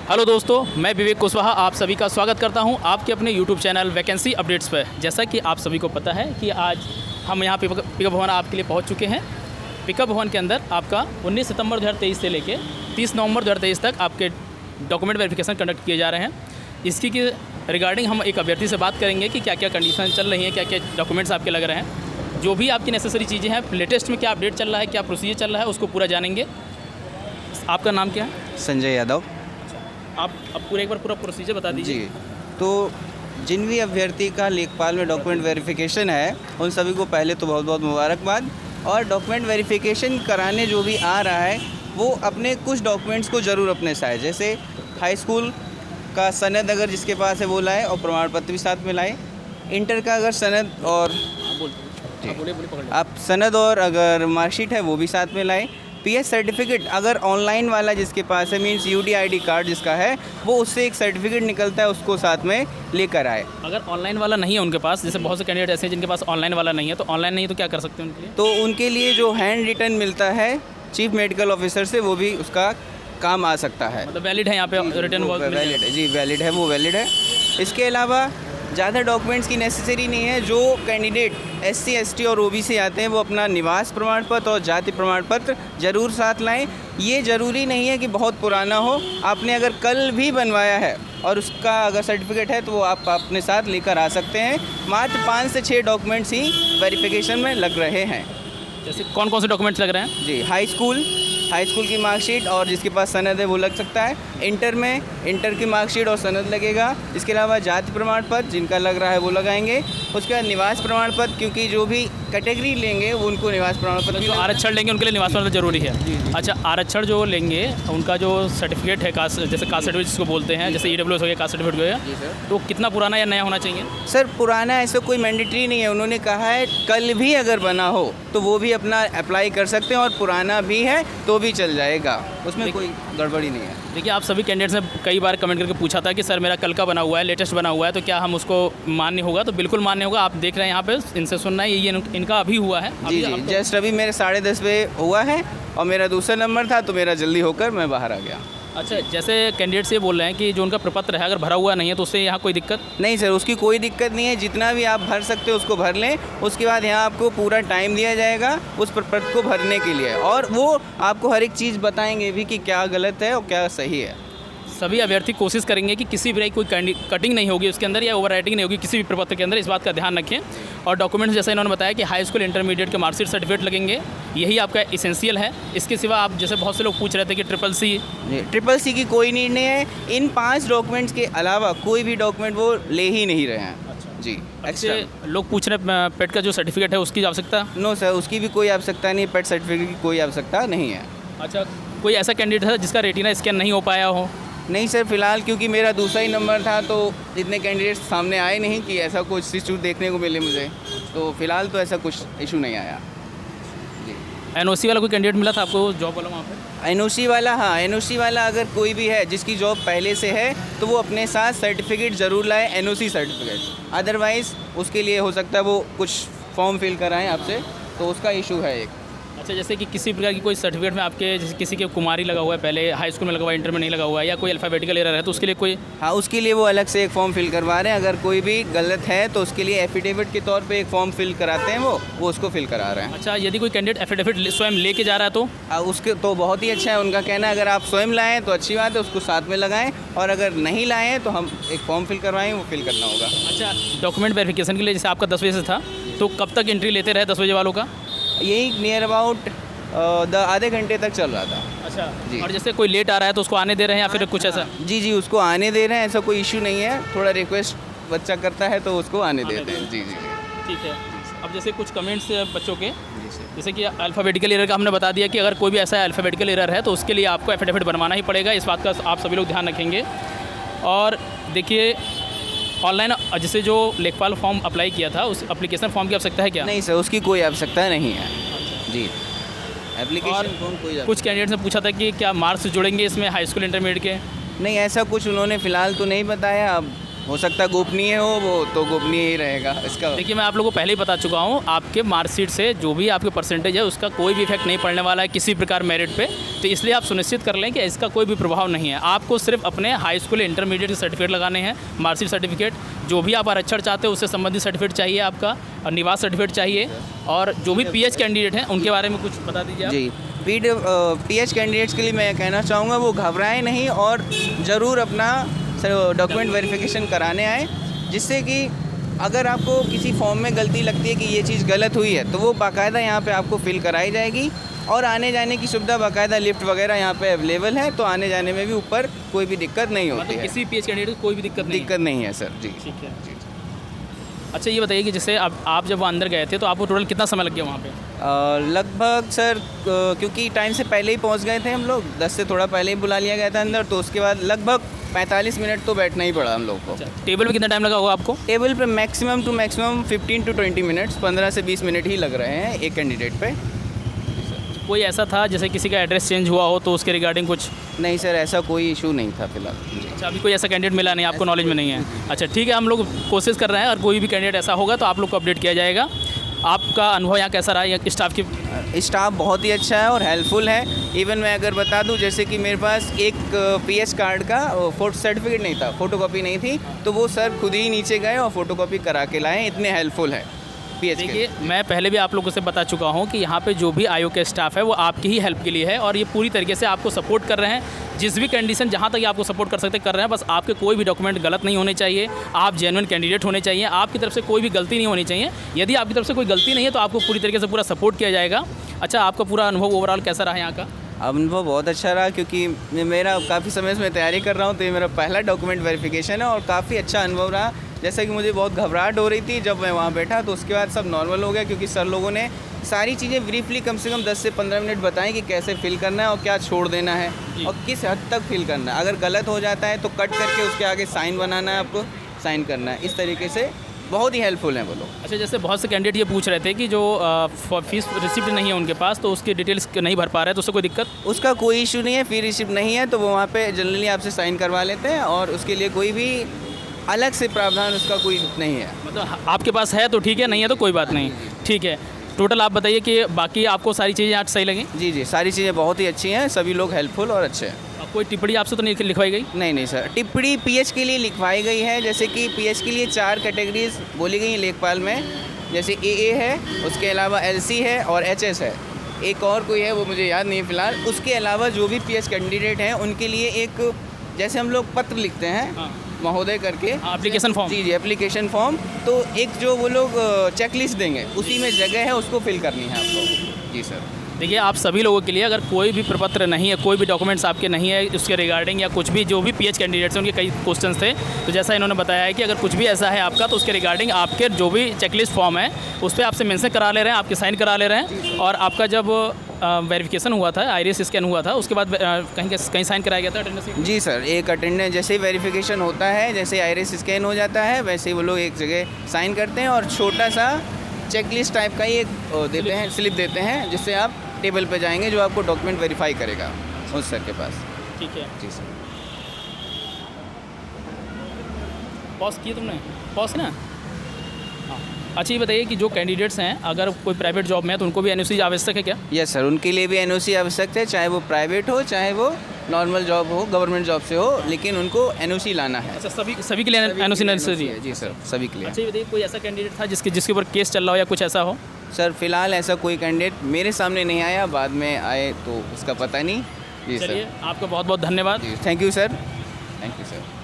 Hello दोस्तों, मैं विवेक कुशवाहा आप सभी का स्वागत करता हूं आपके अपने यूट्यूब चैनल वैकेंसी अपडेट्स पर। जैसा कि आप सभी को पता है कि आज हम यहां पिकअप भवन आपके लिए पहुंच चुके हैं। पिकअप भवन के अंदर आपका 19 सितंबर 2023 से लेकर 30 नवंबर 2023 तक आपके डॉक्यूमेंट वेरिफिकेशन कंडक्ट किए जा रहे हैं। इसकी की रिगार्डिंग हम एक अभ्यर्थी से बात करेंगे कि क्या क्या कंडीशन चल रही हैं, क्या क्या डॉक्यूमेंट्स आपके लग रहे हैं, जो भी आपकी नेसेसरी चीज़ें हैं, लेटेस्ट में क्या अपडेट चल रहा है, क्या प्रोसीजर चल रहा है, उसको पूरा जानेंगे। आपका नाम क्या है? संजय यादव। आप अब पूरे एक बार पूरा प्रोसीजर बता दीजिए। जी, तो जिन भी अभ्यर्थी का लेखपाल में डॉक्यूमेंट वेरिफिकेशन है उन सभी को पहले तो बहुत बहुत मुबारकबाद। और डॉक्यूमेंट वेरिफिकेशन कराने जो भी आ रहा है वो अपने कुछ डॉक्यूमेंट्स को ज़रूर अपने साथ, जैसे हाई स्कूल का सनद अगर जिसके पास है वो लाए और प्रमाण पत्र भी साथ में लाए। इंटर का अगर सनद और आप सनद और अगर मार्कशीट है वो भी साथ में लाए। पीएच सर्टिफिकेट अगर ऑनलाइन वाला जिसके पास है, मीन्स यूडीआईडी कार्ड जिसका है, वो उससे एक सर्टिफिकेट निकलता है, उसको साथ में लेकर आए। अगर ऑनलाइन वाला नहीं है उनके पास, जैसे बहुत से कैंडिडेट ऐसे हैं जिनके पास ऑनलाइन वाला नहीं है, तो ऑनलाइन नहीं है तो क्या कर सकते हैं उनके लिए? तो उनके लिए जो हैंड रिटन मिलता है चीफ मेडिकल ऑफिसर से, वो भी उसका काम आ सकता है। मतलब वैलिड है यहाँ पे रिटर्न वैलिड है जी, वैलिड है, वो वैलिड है। इसके अलावा ज़्यादा डॉक्यूमेंट्स की नेसेसरी नहीं है। जो कैंडिडेट एससी, एसटी और ओबीसी आते हैं वो अपना निवास प्रमाण पत्र और जाति प्रमाण पत्र ज़रूर साथ लाएं। ये ज़रूरी नहीं है कि बहुत पुराना हो, आपने अगर कल भी बनवाया है और उसका अगर सर्टिफिकेट है तो वो आप अपने साथ लेकर आ सकते हैं। मात्र 5 से 6 डॉक्यूमेंट्स ही वेरिफिकेशन में लग रहे हैं। जैसे कौन कौन से डॉक्यूमेंट्स लग रहे हैं? जी, हाई स्कूल की मार्कशीट और जिसके पास सनद है वो लग सकता है। इंटर में इंटर की मार्कशीट और सनद लगेगा। इसके अलावा जाति प्रमाण पत्र जिनका लग रहा है वो लगाएंगे। उसके बाद निवास प्रमाण पत्र, क्योंकि जो भी कैटेगरी लेंगे वो उनको निवास प्रमाण पत्र, जो आरक्षण लेंगे उनके लिए निवास प्रमाण पत्र जरूरी है। अच्छा, आरक्षण जो लेंगे उनका जो सर्टिफिकेट है, कास्ट जैसे कास्ट सर्टिफिकेट जिसको बोलते हैं, जैसे ईडब्ल्यूएस हो गया, कास्ट सर्टिफिकेट हो गया, तो कितना पुराना या नया होना चाहिए? सर पुराना ऐसा कोई मैंडेटरी नहीं है। उन्होंने कहा है कल भी अगर बना हो तो वो भी अपना अप्लाई कर सकते हैं और पुराना भी है तो भी चल जाएगा, उसमें कोई गड़बड़ी नहीं है। देखिए, आप सभी कैंडिडेट्स ने कई बार कमेंट करके पूछा था कि सर मेरा कल का बना हुआ है, लेटेस्ट बना हुआ है, तो क्या हम उसको मान्य होगा? तो बिल्कुल मान्य होगा। आप देख रहे हैं यहाँ पे, इनसे सुनना है, ये इनका अभी हुआ है। जी, जस्ट अभी मेरे 10:30 बजे हुआ है और मेरा दूसरा नंबर था तो मेरा जल्दी होकर मैं बाहर आ गया। अच्छा, जैसे कैंडिडेट्स ये बोल रहे हैं कि जो उनका प्रपत्र है अगर भरा हुआ नहीं है तो उससे यहाँ कोई दिक्कत नहीं? सर उसकी कोई दिक्कत नहीं है। जितना भी आप भर सकते हो उसको भर लें। उसके बाद यहाँ आपको पूरा टाइम दिया जाएगा उस प्रपत्र को भरने के लिए, और वो आपको हर एक चीज़ बताएंगे भी कि क्या गलत है और क्या सही है। सभी अभ्यर्थी कोशिश करेंगे कि किसी भी कोई कटिंग नहीं होगी उसके अंदर या ओवर राइटिंग नहीं होगी किसी भी प्रपत्र के अंदर, इस बात का ध्यान रखें। और डॉक्यूमेंट्स जैसे इन्होंने बताया कि हाई स्कूल इंटरमीडिएट के मार्कशीट सर्टिफिकेट लगेंगे, यही आपका इसेंशियल है। इसके सिवा आप जैसे बहुत से लोग पूछ रहे थे कि ट्रिपल सी की कोई नीड नहीं है। इन 5 डॉक्यूमेंट्स के अलावा कोई भी डॉक्यूमेंट वो ले ही नहीं रहे हैं। जी, एक्स्ट्रा लोग पूछ रहे हैं पेट का जो सर्टिफिकेट है उसकी आवश्यकता? नो सर, उसकी भी कोई आवश्यकता नहीं। पेट सर्टिफिकेट की कोई आवश्यकता नहीं है। अच्छा, कोई ऐसा कैंडिडेट है जिसका रेटिना स्कैन नहीं हो पाया हो? नहीं सर, फिलहाल क्योंकि मेरा दूसरा ही नंबर था तो इतने कैंडिडेट्स सामने आए नहीं कि ऐसा कुछ इशू देखने को मिले मुझे, तो फिलहाल तो ऐसा कुछ इशू नहीं आया। जी, एनओसी वाला कोई कैंडिडेट मिला था आपको जॉब वाला वहाँ पे? एनओसी वाला, हाँ, एनओसी वाला अगर कोई भी है जिसकी जॉब पहले से है तो वो अपने साथ सर्टिफिकेट ज़रूर लाए, एनओसी सर्टिफिकेट। अदरवाइज़ उसके लिए हो सकता है वो कुछ फॉर्म फिल कराएं आपसे, तो उसका इशू है एक। अच्छा, जैसे कि किसी प्रकार की कोई सर्टिफिकेट में आपके जैसे किसी के कुमारी लगा हुआ है, पहले हाई स्कूल में लगा हुआ है, इंटर में नहीं लगा हुआ है, या कोई अल्फ़ाबेटिकल एरर है तो उसके लिए कोई? हाँ, उसके लिए वो अलग से एक फॉर्म फिल करवा रहे हैं। अगर कोई भी गलत है तो उसके लिए एफिडेविट के तौर पे एक फॉर्म फिल कराते हैं, वो उसको फिल करा रहे हैं। अच्छा, यदि कोई कैंडिडेट एफिडेविट स्वयं लेके जा रहा है तो? उसके तो बहुत ही अच्छा है। उनका कहना है अगर आप स्वयं लाएँ तो अच्छी बात है, उसको साथ में लगाएं, और अगर नहीं लाएँ तो हम एक फॉर्म फिल करवाएँ, वो फिल करना होगा। अच्छा, डॉक्यूमेंट वेरिफिकेशन के लिए जैसे आपका 10 बजे से था, तो कब तक एंट्री लेते रहे 10 बजे वालों का? यही नियर अबाउट आधे घंटे तक चल रहा था। अच्छा जी। और जैसे कोई लेट आ रहा है तो उसको आने दे रहे हैं या फिर कुछ ऐसा? जी, उसको आने दे रहे हैं, ऐसा कोई इशू नहीं है। थोड़ा रिक्वेस्ट बच्चा करता है तो उसको आने देते हैं। जी, ठीक है। अब जैसे कुछ कमेंट्स बच्चों के, जैसे कि अल्फ़ाबेटिकल एरर का हमने बता दिया कि अगर कोई भी ऐसा अल्फ़ाबेटिकल एरर है तो उसके लिए आपको एफिडेविट बनवाना ही पड़ेगा। इस बात का आप सभी लोग ध्यान रखेंगे। और देखिए, ऑनलाइन जैसे जो लेखपाल फॉर्म अप्लाई किया था उस एप्लीकेशन फॉर्म की आवश्यकता है क्या? नहीं सर, उसकी कोई आवश्यकता नहीं है। जी, एप्लीकेशन फॉर्म कोई कुछ कैंडिडेट्स ने पूछा था कि क्या मार्क्स जुड़ेंगे इसमें हाई स्कूल इंटरमीडिएट के? नहीं, ऐसा कुछ उन्होंने फ़िलहाल तो नहीं बताया। अब हो सकता है गोपनीय हो, वो तो गोपनीय ही रहेगा इसका। देखिए, मैं आप लोगों को पहले ही बता चुका हूँ, आपके मार्कशीट से जो भी आपके परसेंटेज है उसका कोई भी इफेक्ट नहीं पड़ने वाला है किसी प्रकार मेरिट पे। तो इसलिए आप सुनिश्चित कर लें कि इसका कोई भी प्रभाव नहीं है। आपको सिर्फ अपने हाई स्कूल इंटरमीडिएट के सर्टिफिकेट लगाने हैं, मार्कशीट सर्टिफिकेट, जो भी आप आरक्षण चाहते हो उससे संबंधित सर्टिफिकेट चाहिए आपका, और निवास सर्टिफिकेट चाहिए। और जो भी पीएच कैंडिडेट हैं उनके बारे में कुछ बता दीजिए आप। जी, पीएच कैंडिडेट्स के लिए मैं कहना चाहूँगा वो घबराएं नहीं और ज़रूर अपना डॉक्यूमेंट वेरिफिकेशन कराने आए, जिससे कि अगर आपको किसी फॉर्म में गलती लगती है कि ये चीज़ गलत हुई है तो वो बाकायदा यहाँ पे आपको फिल कराई जाएगी। और आने जाने की सुविधा बाकायदा लिफ्ट वगैरह यहाँ पे अवेलेबल है, तो आने जाने में भी ऊपर कोई भी दिक्कत नहीं होती है। किसी पीएच कैंडिडेट को कोई भी दिक्कत नहीं है सर। जी ठीक है। जी। अच्छा, ये बताइए कि जैसे आप जब वहाँ अंदर गए थे तो आपको टोटल कितना समय लग गया वहाँ पे? लगभग सर क्योंकि टाइम से पहले ही पहुँच गए थे हम लोग, 10 से थोड़ा पहले ही बुला लिया गया था अंदर, तो उसके बाद लगभग 45 मिनट तो बैठना ही पड़ा हम लोग को। अच्छा, टेबल पे कितना टाइम लगा होगा आपको? टेबल पे मैक्सिमम 15 to 20 मिनट्स, 15 से 20 मिनट ही लग रहे हैं एक कैंडिडेट पे। कोई ऐसा था जैसे किसी का एड्रेस चेंज हुआ हो तो उसके रिगार्डिंग कुछ? नहीं सर, ऐसा कोई इशू नहीं था फिलहाल। अच्छा, अभी कोई ऐसा कैंडिडेट मिला नहीं, आपको नॉलेज में नहीं है? अच्छा ठीक है, हम लोग कोशिश कर रहे हैं और कोई भी कैंडिडेट ऐसा होगा तो आप लोग को अपडेट किया जाएगा। आपका अनुभव यहाँ कैसा रहा या स्टाफ की? स्टाफ बहुत ही अच्छा है और हेल्पफुल है। इवन मैं अगर बता दूं, जैसे कि मेरे पास एक पीएच कार्ड का फोटो सर्टिफिकेट नहीं था, फ़ोटोकॉपी नहीं थी, तो वो सर खुद ही नीचे गए और फ़ोटोकॉपी करा के लाए। इतने हेल्पफुल है पीएच। देखिए, मैं पहले भी आप लोगों से बता चुका हूँ कि यहाँ पे जो भी आयोग के स्टाफ है वो आपकी ही हेल्प के लिए है और ये पूरी तरीके से आपको सपोर्ट कर रहे हैं। जिस भी कंडीशन जहाँ तक ये आपको सपोर्ट कर सकते कर रहे हैं, बस आपके कोई भी डॉक्यूमेंट गलत नहीं होने चाहिए, आप जेन्युइन कैंडिडेट होने चाहिए, आपकी तरफ से कोई भी गलती नहीं होनी चाहिए। यदि आपकी तरफ से कोई गलती नहीं है तो आपको पूरी तरीके से पूरा सपोर्ट किया जाएगा। अच्छा, आपका पूरा अनुभव ओवरऑल कैसा रहा यहाँ का? अनुभव बहुत अच्छा रहा, क्योंकि मेरा काफ़ी समय से मैं तैयारी कर रहा हूँ, तो ये मेरा पहला डॉक्यूमेंट वेरिफिकेशन है और काफ़ी अच्छा अनुभव रहा। जैसा कि मुझे बहुत घबराहट हो रही थी जब मैं वहाँ बैठा, तो उसके बाद सब नॉर्मल हो गया, क्योंकि सर लोगों ने सारी चीज़ें ब्रीफली कम से कम 10 से 15 मिनट बताएं कि कैसे फिल करना है और क्या छोड़ देना है और किस हद तक फिल करना है। अगर गलत हो जाता है तो कट करके उसके आगे साइन बनाना है, आपको साइन करना है। इस तरीके से बहुत ही हेल्पफुल हैं वो लोग। अच्छा, जैसे बहुत से कैंडिडेट ये पूछ रहे थे कि जो फीस रिसिप्ट नहीं है उनके पास, तो उसकी डिटेल्स नहीं भर पा रहे हैं, तो उससे कोई दिक्कत? उसका कोई इशू नहीं है, फी रिसिप्ट नहीं है तो वो वहाँ पे जनरली आपसे साइन करवा लेते हैं और उसके लिए कोई भी अलग से प्रावधान उसका कोई नहीं है। मतलब आपके पास है तो ठीक है, नहीं है तो कोई बात नहीं। ठीक है, टोटल आप बताइए कि बाकी आपको सारी चीज़ें आज सही लगी? जी जी, सारी चीज़ें बहुत ही अच्छी हैं, सभी लोग हेल्पफुल और अच्छे हैं। कोई टिप्पणी आपसे तो नहीं लिखवाई गई? नहीं सर, टिप्पणी पीएच के लिए लिखवाई गई है। जैसे कि पीएच के लिए 4 कैटेगरीज बोली गई हैं लेखपाल में, जैसे AA है, उसके अलावा LC है और HS है। एक और कोई है वो मुझे याद नहीं फ़िलहाल। उसके अलावा जो भी पीएच कैंडिडेट हैं उनके लिए एक, जैसे हम लोग पत्र लिखते हैं महोदय करके, एप्लीकेशन फॉर्म। जी, एप्लीकेशन फॉर्म, तो एक जो वो लोग चेकलिस्ट देंगे उसी में जगह है, उसको फिल करनी है आपको। जी सर। देखिए, आप सभी लोगों के लिए अगर कोई भी प्रपत्र नहीं है, कोई भी डॉक्यूमेंट्स आपके नहीं है उसके रिगार्डिंग या कुछ भी, जो भी पीएच कैंडिडेट्स हैं उनके कई क्वेश्चंस थे, तो जैसा इन्होंने बताया है कि अगर कुछ भी ऐसा है आपका तो उसके रिगार्डिंग आपके जो भी चेकलिस्ट फॉर्म है उस पर आपसे मेंशन करा ले रहे हैं, आपके साइन करा ले रहे हैं। और आपका जब वेरिफिकेशन हुआ था, आइरिस स्कैन हुआ था, उसके बाद कहीं साइन कराया गया था अटेंडेंस? जी सर, एक अटेंडेंस जैसे ही वेरिफिकेशन होता है, जैसे आइरिस स्कैन हो जाता है, वैसे ही वो लोग एक जगह साइन करते हैं और छोटा सा चेकलिस्ट टाइप का ही एक देते हैं, स्लिप देते हैं, जिससे आप टेबल पे जाएंगे जो आपको डॉक्यूमेंट वेरीफाई करेगा उस सर के पास। ठीक है जी सर। पॉज किए तुमने? पॉज ना? हाँ। अच्छा, ये बताइए कि जो कैंडिडेट्स हैं अगर कोई प्राइवेट जॉब में है तो उनको भी एनओसी आवश्यक है क्या? यस सर, उनके लिए भी एनओसी आवश्यक है, चाहे वो प्राइवेट हो चाहे वो नॉर्मल जॉब हो, गवर्नमेंट जॉब से हो, लेकिन उनको एनओसी लाना है। अच्छा, सभी के लिए एनओसी नेसेसरी है? जी सर, सभी के लिए। अच्छा, ये बताइए कोई ऐसा कैंडिडेट था जिसके ऊपर केस चल रहा हो या कुछ ऐसा हो? सर फिलहाल ऐसा कोई कैंडिडेट मेरे सामने नहीं आया, बाद में आए तो उसका पता नहीं। जी सर। चलिए, आपका बहुत बहुत धन्यवाद। Thank you sir, thank you sir.